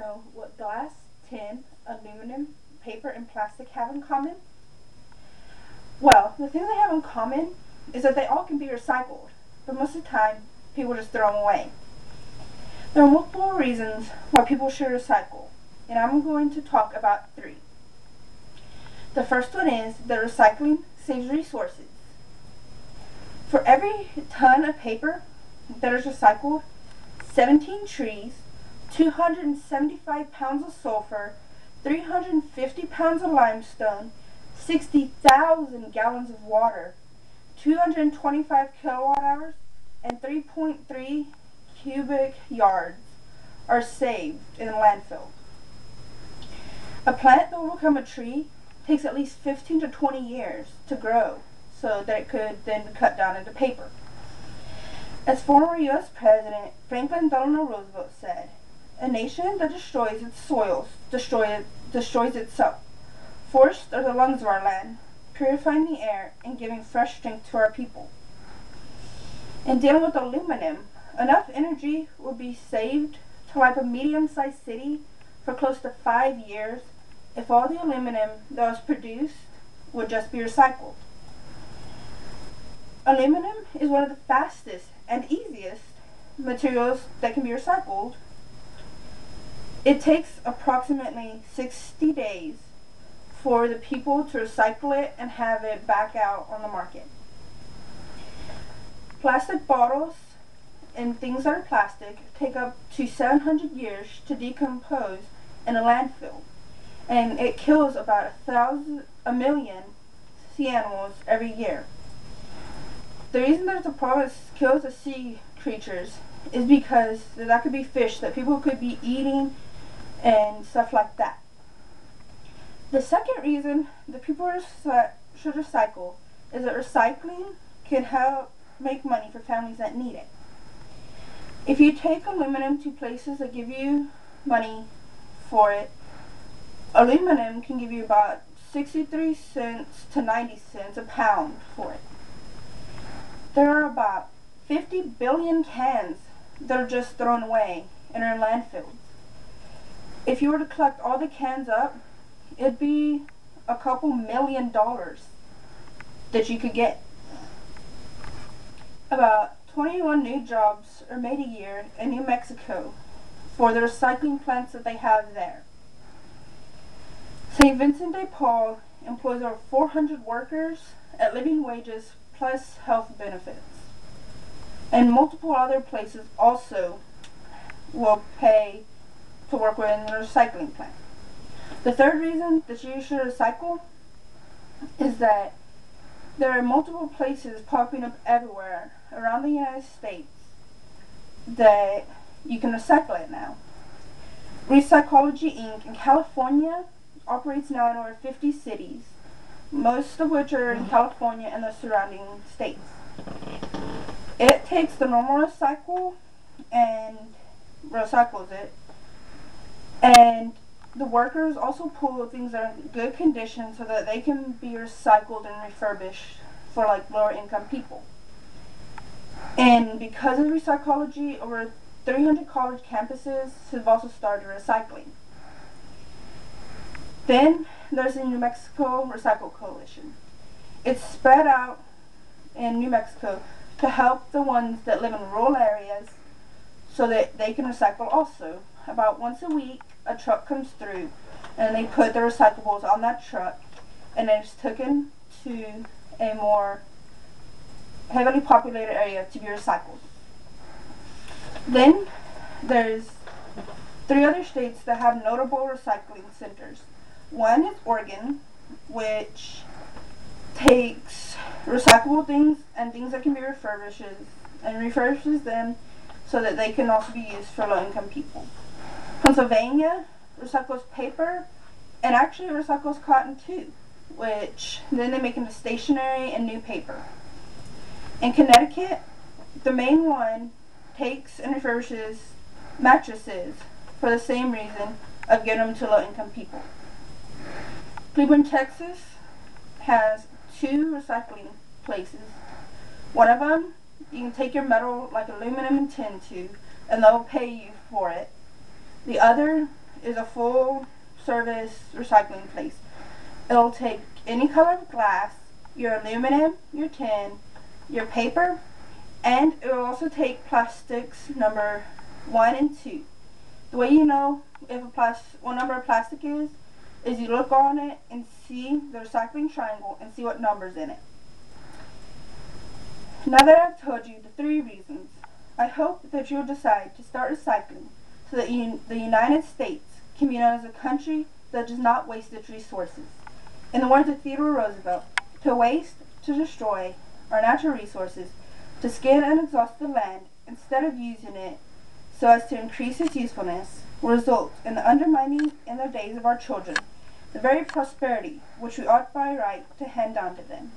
know what glass, tin, aluminum, paper, and plastic have in common? Well, the thing they have in common is that they all can be recycled, but most of the time, people just throw them away. There are multiple reasons why people should recycle, and I'm going to talk about 3. The first one is that recycling saves resources. For every ton of paper that is recycled, 17 trees, 275 pounds of sulfur, 350 pounds of limestone, 60,000 gallons of water, 225 kilowatt hours, and 3.3 cubic yards are saved in the landfill. A plant that will become a tree takes at least 15 to 20 years to grow so that it could then be cut down into paper. As former U.S. President Franklin Delano Roosevelt said, "A nation that destroys its soils destroys itself. Forests are the lungs of our land, purifying the air and giving fresh strength to our people." In dealing with aluminum, enough energy would be saved to light a medium-sized city for close to 5 years if all the aluminum that was produced would just be recycled. Aluminum is one of the fastest and easiest materials that can be recycled. It takes approximately 60 days for the people to recycle it and have it back out on the market. Plastic bottles and things that are plastic take up to 700 years to decompose in a landfill, and it kills about a million sea animals every year. The reason that the problem kills the sea creatures is because that could be fish that people could be eating and stuff like that. The second reason that people should recycle is that recycling can help make money for families that need it. If you take aluminum to places that give you money for it, aluminum can give you about 63 cents to 90 cents a pound for it. There are about 50 billion cans that are just thrown away and are in landfills. If you were to collect all the cans up, it'd be a couple $1 million that you could get. About 21 new jobs are made a year in New Mexico for the recycling plants that they have there. St. Vincent de Paul employs over 400 workers at living wages plus health benefits. And multiple other places also will pay to work within the recycling plant. The third reason that you should recycle is that there are multiple places popping up everywhere around the United States that you can recycle it now. Recycology Inc. in California operates now in over 50 cities, most of which are in California and the surrounding states. It takes the normal recycle and recycles it, and the workers also pull things that are in good condition so that they can be recycled and refurbished for like lower income people. And because of recycology, over 300 college campuses have also started recycling. Then there's the New Mexico Recycle Coalition. It's spread out in New Mexico to help the ones that live in rural areas so that they can recycle also. About once a week, a truck comes through and they put the recyclables on that truck and it's taken to a more heavily populated area to be recycled. Then there's 3 other states that have notable recycling centers. One is Oregon, which takes recyclable things and things that can be refurbishes them so that they can also be used for low-income people. Pennsylvania recycles paper and actually recycles cotton too, which then they make into stationery and new paper. In Connecticut, the main one takes and refurbishes mattresses for the same reason of giving them to low-income people. Cleveland, Texas has 2 recycling places. One of them, you can take your metal like aluminum and tin to, and they'll pay you for it. The other is a full service recycling place. It'll take any color of glass, your aluminum, your tin, your paper, and it will also take plastics number 1 and 2. The way you know if what number of plastic is you look on it and see the recycling triangle and see what number's in it. Now that I've told you the 3 reasons, I hope that you'll decide to start recycling so that the United States can be known as a country that does not waste its resources. In the words of Theodore Roosevelt, to waste, to destroy our natural resources, to skin and exhaust the land instead of using it so as to increase its usefulness, will result in the undermining in the days of our children the very prosperity which we ought by right to hand down to them.